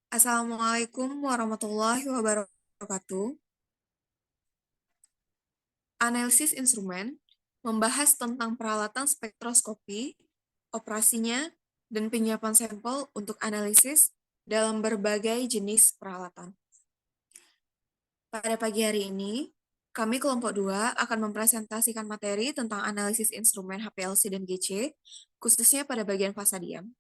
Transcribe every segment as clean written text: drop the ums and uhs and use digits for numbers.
Assalamualaikum warahmatullahi wabarakatuh. Analisis instrumen membahas tentang peralatan spektroskopi, operasinya, dan penyiapan sampel untuk analisis dalam berbagai jenis peralatan. Pada pagi hari ini, kami kelompok 2 akan mempresentasikan materi tentang analisis instrumen HPLC dan GC, khususnya pada bagian fasa diam.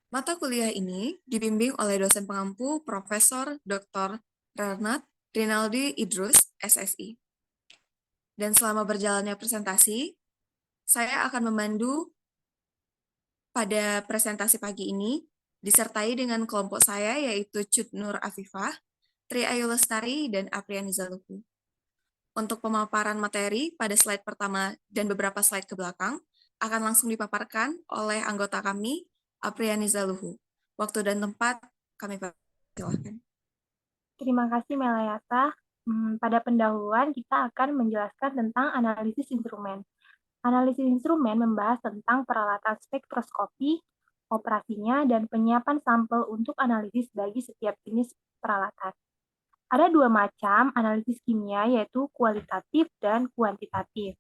Mata kuliah ini dibimbing oleh dosen pengampu Profesor Dr. Renat Rinaldi Idrus, SSI. Dan selama berjalannya presentasi, saya akan memandu pada presentasi pagi ini, disertai dengan kelompok saya yaitu Cut Nur Afifah, Tri Ayu Lestari, dan Apriani Zaluku. Untuk pemaparan materi pada slide pertama dan beberapa slide ke belakang, akan langsung dipaparkan oleh anggota kami, Apriani Zaluhu. Waktu dan tempat kami persilahkan. Terima kasih Melayata. Pada pendahuluan kita akan menjelaskan tentang analisis instrumen. Analisis instrumen membahas tentang peralatan spektroskopi, operasinya, dan penyiapan sampel untuk analisis bagi setiap jenis peralatan. Ada dua macam analisis kimia, yaitu kualitatif dan kuantitatif.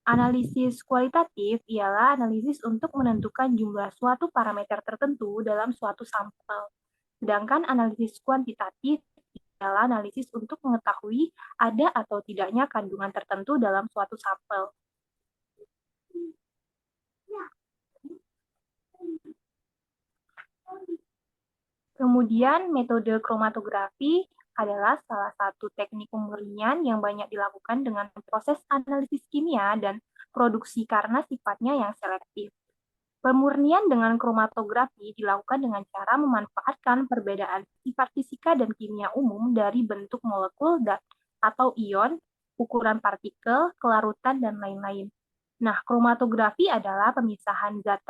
Analisis kualitatif ialah analisis untuk menentukan jumlah suatu parameter tertentu dalam suatu sampel. Sedangkan analisis kuantitatif adalah analisis untuk mengetahui ada atau tidaknya kandungan tertentu dalam suatu sampel. Kemudian metode kromatografi adalah salah satu teknik pemurnian yang banyak dilakukan dengan proses analisis kimia dan produksi karena sifatnya yang selektif. Pemurnian dengan kromatografi dilakukan dengan cara memanfaatkan perbedaan sifat fisika dan kimia umum dari bentuk molekul atau ion, ukuran partikel, kelarutan, dan lain-lain. Nah, kromatografi adalah pemisahan zat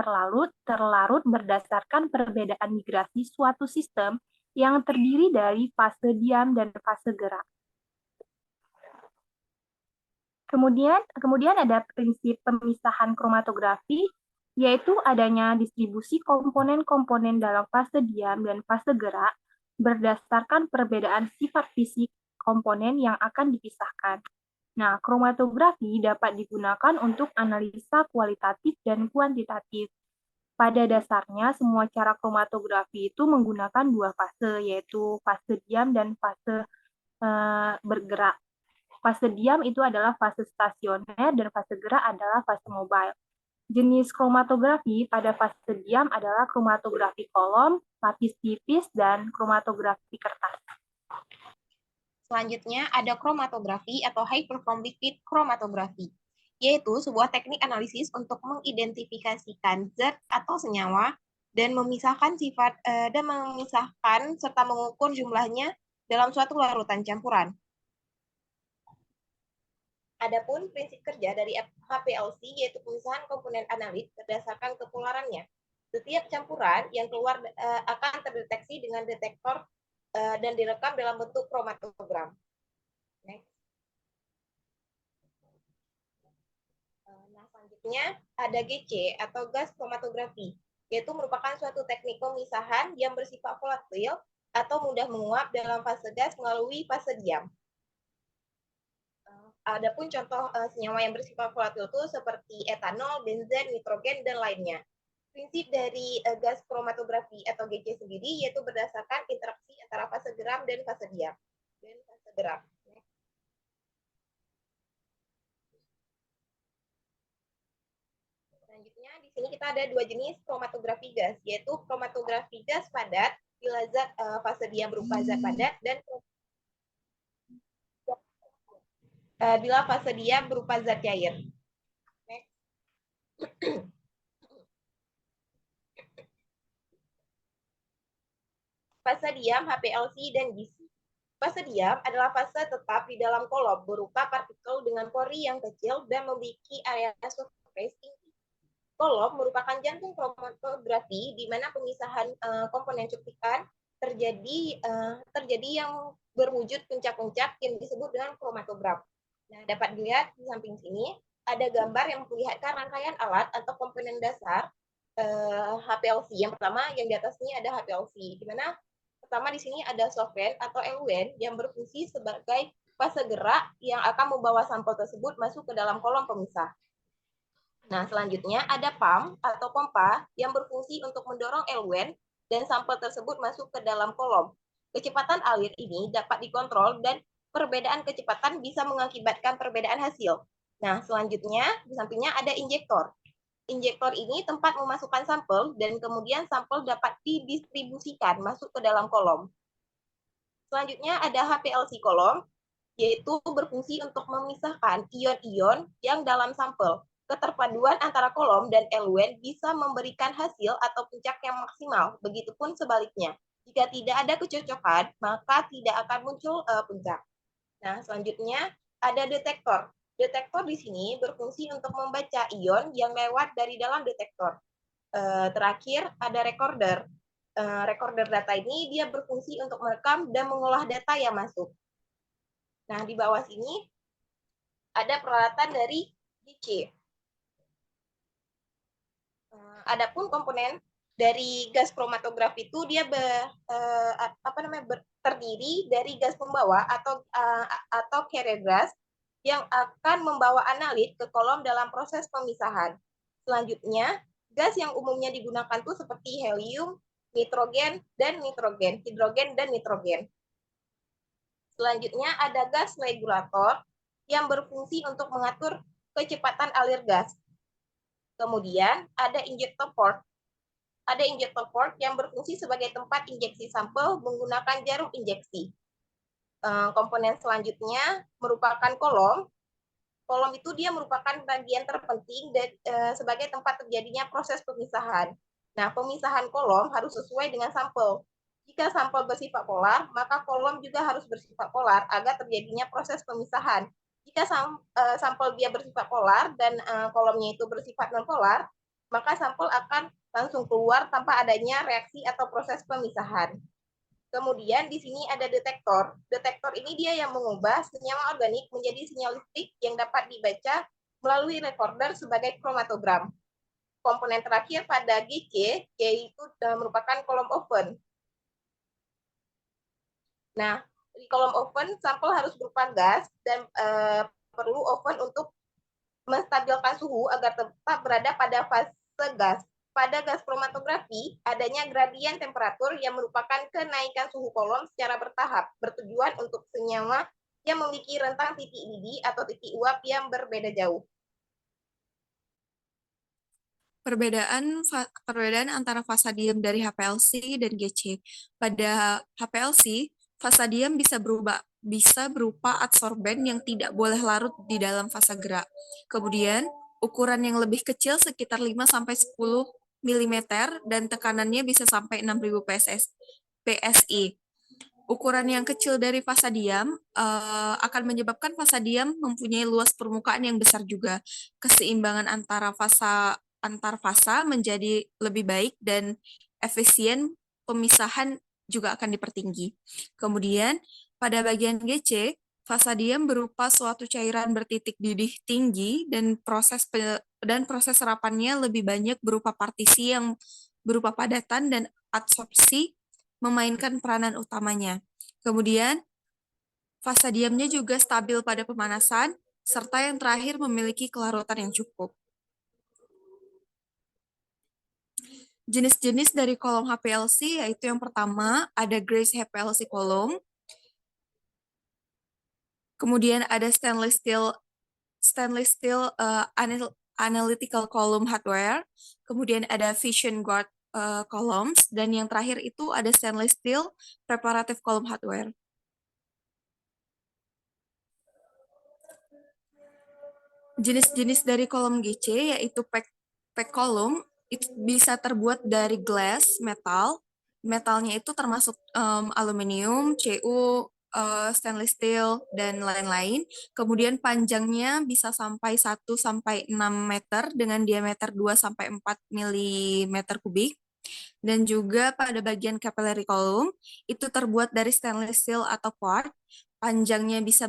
terlarut berdasarkan perbedaan migrasi suatu sistem yang terdiri dari fase diam dan fase gerak. Kemudian ada prinsip pemisahan kromatografi, yaitu adanya distribusi komponen-komponen dalam fase diam dan fase gerak berdasarkan perbedaan sifat fisik komponen yang akan dipisahkan. Nah, kromatografi dapat digunakan untuk analisa kualitatif dan kuantitatif. Pada dasarnya, semua cara kromatografi itu menggunakan dua fase, yaitu fase diam dan fase bergerak. Fase diam itu adalah fase stasioner dan fase gerak adalah fase mobile. Jenis kromatografi pada fase diam adalah kromatografi kolom, lapis tipis, dan kromatografi kertas. Selanjutnya ada kromatografi atau high perform liquid chromatography, yaitu sebuah teknik analisis untuk mengidentifikasikan zat atau senyawa dan memisahkan serta mengukur jumlahnya dalam suatu larutan campuran. Adapun prinsip kerja dari HPLC yaitu pemisahan komponen analit berdasarkan kepolarannya. Setiap campuran yang keluar akan terdeteksi dengan detektor dan direkam dalam bentuk kromatogram. Next. Nah, selanjutnya ada GC atau gas kromatografi, yaitu merupakan suatu teknik pemisahan yang bersifat volatil atau mudah menguap dalam fase gas melalui fase diam. Adapun contoh senyawa yang bersifat volatil itu seperti etanol, benzen, nitrogen, dan lainnya. Prinsip dari gas kromatografi atau GC sendiri yaitu berdasarkan interaksi antara fase geram dan fase diam dan fase gerak. Selanjutnya di sini kita ada dua jenis kromatografi gas, yaitu kromatografi gas padat bila zat fase diam berupa zat padat dan bila fase diam berupa zat cair. Fase diam HPLC dan GC. Fase diam adalah fase tetap di dalam kolom berupa partikel dengan pori yang kecil dan memiliki area surface tinggi. Kolom merupakan jantung kromatografi di mana pemisahan komponen cuplikan terjadi yang berwujud puncak-puncak yang disebut dengan kromatogram. Nah, dapat dilihat di samping sini ada gambar yang memperlihatkan rangkaian alat atau komponen dasar HPLC. Yang pertama yang di atas ini ada HPLC, di mana pertama di sini ada solvent atau eluent yang berfungsi sebagai fase gerak yang akan membawa sampel tersebut masuk ke dalam kolom pemisah. Nah, selanjutnya ada pump atau pompa yang berfungsi untuk mendorong eluent dan sampel tersebut masuk ke dalam kolom. Kecepatan alir ini dapat dikontrol dan perbedaan kecepatan bisa mengakibatkan perbedaan hasil. Nah, selanjutnya di sampingnya ada injektor. Injektor ini tempat memasukkan sampel dan kemudian sampel dapat didistribusikan masuk ke dalam kolom. Selanjutnya ada HPLC kolom, yaitu berfungsi untuk memisahkan ion-ion yang dalam sampel. Keterpaduan antara kolom dan eluent bisa memberikan hasil atau puncak yang maksimal, begitupun sebaliknya. Jika tidak ada kecocokan, maka tidak akan muncul puncak. Nah, selanjutnya ada detektor. Detektor di sini berfungsi untuk membaca ion yang lewat dari dalam detektor. Terakhir ada recorder. Recorder data ini dia berfungsi untuk merekam dan mengolah data yang masuk. Nah, di bawah sini ada peralatan dari GC. Adapun komponen dari gas kromatografi itu dia terdiri dari gas pembawa atau carrier gas yang akan membawa analit ke kolom dalam proses pemisahan. Selanjutnya, gas yang umumnya digunakan itu seperti helium, nitrogen, hidrogen, dan nitrogen. Selanjutnya ada gas regulator yang berfungsi untuk mengatur kecepatan alir gas. Kemudian ada injector port. Ada injector port yang berfungsi sebagai tempat injeksi sampel menggunakan jarum injeksi. Komponen selanjutnya merupakan kolom. Kolom itu dia merupakan bagian terpenting sebagai tempat terjadinya proses pemisahan. Nah, pemisahan kolom harus sesuai dengan sampel. Jika sampel bersifat polar, maka kolom juga harus bersifat polar agar terjadinya proses pemisahan. Jika sampel dia bersifat polar dan kolomnya itu bersifat non-polar, maka sampel akan langsung keluar tanpa adanya reaksi atau proses pemisahan. Kemudian di sini ada detektor. Detektor ini dia yang mengubah senyawa organik menjadi sinyal listrik yang dapat dibaca melalui recorder sebagai kromatogram. Komponen terakhir pada GC yaitu merupakan kolom oven. Nah, di kolom oven sampel harus berupa gas dan perlu oven untuk menstabilkan suhu agar tetap berada pada fase gas. Pada gas kromatografi, adanya gradien temperatur yang merupakan kenaikan suhu kolom secara bertahap, bertujuan untuk senyawa yang memiliki rentang titik didih atau titik uap yang berbeda jauh. Perbedaan antara fasadium dari HPLC dan GC. Pada HPLC, fasadium bisa berupa adsorben yang tidak boleh larut di dalam fasa gerak. Kemudian, ukuran yang lebih kecil sekitar 5-10 mm dan tekanannya bisa sampai 6000 PSI. Ukuran yang kecil dari fasadium akan menyebabkan fasadium mempunyai luas permukaan yang besar juga. Keseimbangan antar fasa menjadi lebih baik dan efisien pemisahan juga akan dipertinggi. Kemudian, pada bagian GC, fasadium berupa suatu cairan bertitik didih tinggi dan proses serapannya lebih banyak berupa partisi yang berupa padatan dan adsorpsi memainkan peranan utamanya. Kemudian, fasadiumnya juga stabil pada pemanasan, serta yang terakhir memiliki kelarutan yang cukup. Jenis-jenis dari kolom HPLC yaitu yang pertama ada Grace HPLC kolom, kemudian ada stainless steel analytical column hardware, kemudian ada Vision Guard columns, dan yang terakhir itu ada stainless steel preparative column hardware. Jenis-jenis dari kolom GC yaitu pack column itu bisa terbuat dari glass, metalnya itu termasuk aluminium, CU, stainless steel, dan lain-lain. Kemudian panjangnya bisa sampai 1-6 meter dengan diameter 2-4 mm kubik. Dan juga pada bagian capillary column, itu terbuat dari stainless steel atau quartz, panjangnya bisa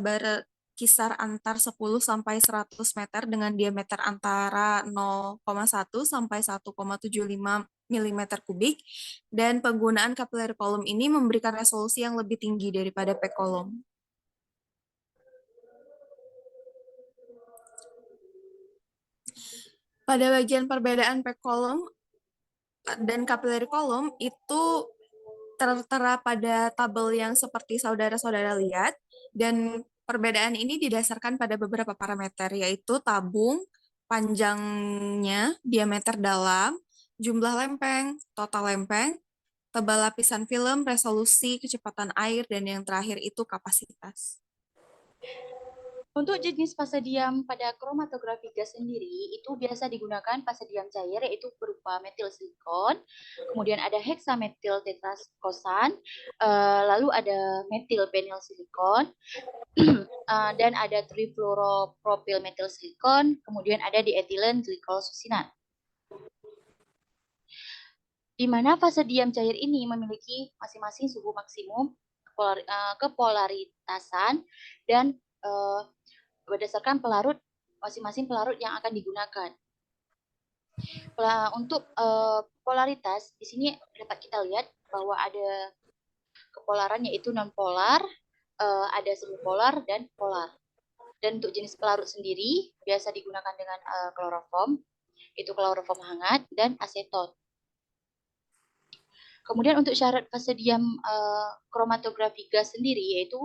berkisar antar 10 sampai 100 meter dengan diameter antara 0,1 sampai 1,75 mm kubik, dan penggunaan capillary column ini memberikan resolusi yang lebih tinggi daripada pack column. Pada bagian perbedaan pack column dan capillary column itu tertera pada tabel yang seperti saudara-saudara lihat, dan perbedaan ini didasarkan pada beberapa parameter, yaitu tabung, panjangnya, diameter dalam, jumlah lempeng, total lempeng, tebal lapisan film, resolusi, kecepatan air, dan yang terakhir itu kapasitas. Untuk jenis fase diam pada kromatografi gas sendiri, itu biasa digunakan fase diam cair, yaitu berupa metil silikon, kemudian ada heksametil tetraskosan, lalu ada metil benyl silikon, dan ada trifluoropropil metil silikon, kemudian ada dietilen glikol succinat. Di mana fase diam cair ini memiliki masing-masing suhu maksimum, kepolaritasan, dan berdasarkan pelarut, masing-masing pelarut yang akan digunakan. Untuk polaritas, di sini dapat kita lihat bahwa ada kepolaran yaitu non-polar, ada semipolar, dan polar. Dan untuk jenis pelarut sendiri, biasa digunakan dengan kloroform, itu kloroform hangat, dan aseton. Kemudian untuk syarat fase diam kromatografi gas sendiri, yaitu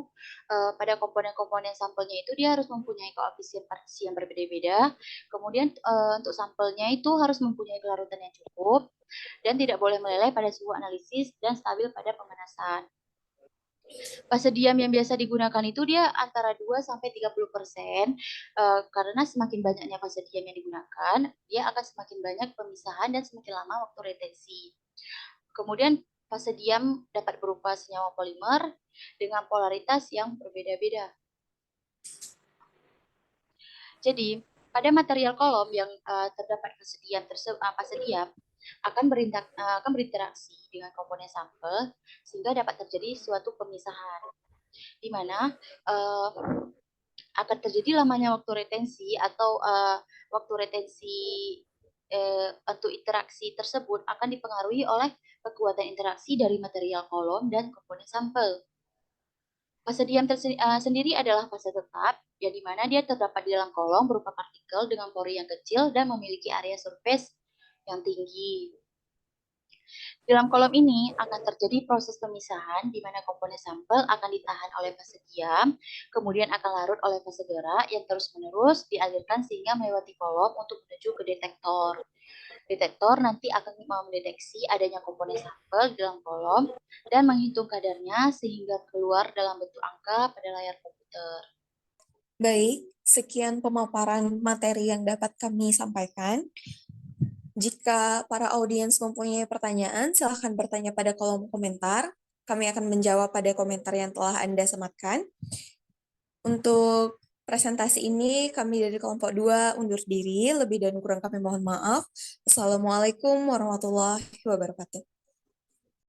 pada komponen-komponen sampelnya itu dia harus mempunyai koefisien partisi yang berbeda-beda. Kemudian untuk sampelnya itu harus mempunyai kelarutan yang cukup dan tidak boleh meleleh pada suhu analisis dan stabil pada pemanasan. Fase diam yang biasa digunakan itu dia antara 2-30%, karena semakin banyaknya fase diam yang digunakan, dia akan semakin banyak pemisahan dan semakin lama waktu retensi. Kemudian fase diam dapat berupa senyawa polimer dengan polaritas yang berbeda-beda. Jadi, pada material kolom yang terdapat fase diam akan berinteraksi dengan komponen sampel sehingga dapat terjadi suatu pemisahan, di mana akan terjadi lamanya waktu retensi atau waktu retensi untuk interaksi tersebut akan dipengaruhi oleh kekuatan interaksi dari material kolom dan komponen sampel. Fase diam sendiri adalah fase tetap, yang dimana dia terdapat di dalam kolom berupa partikel dengan pori yang kecil dan memiliki area surface yang tinggi. Dalam kolom ini akan terjadi proses pemisahan di mana komponen sampel akan ditahan oleh fase diam, kemudian akan larut oleh fase gerak yang terus-menerus dialirkan sehingga melewati kolom untuk menuju ke detektor. Detektor nanti akan mendeteksi adanya komponen sampel di dalam kolom dan menghitung kadarnya sehingga keluar dalam bentuk angka pada layar komputer. Baik, sekian pemaparan materi yang dapat kami sampaikan. Jika para audiens mempunyai pertanyaan, silakan bertanya pada kolom komentar. Kami akan menjawab pada komentar yang telah Anda sematkan. Untuk presentasi ini, kami dari kelompok 2 undur diri. Lebih dan kurang kami mohon maaf. Assalamualaikum warahmatullahi wabarakatuh.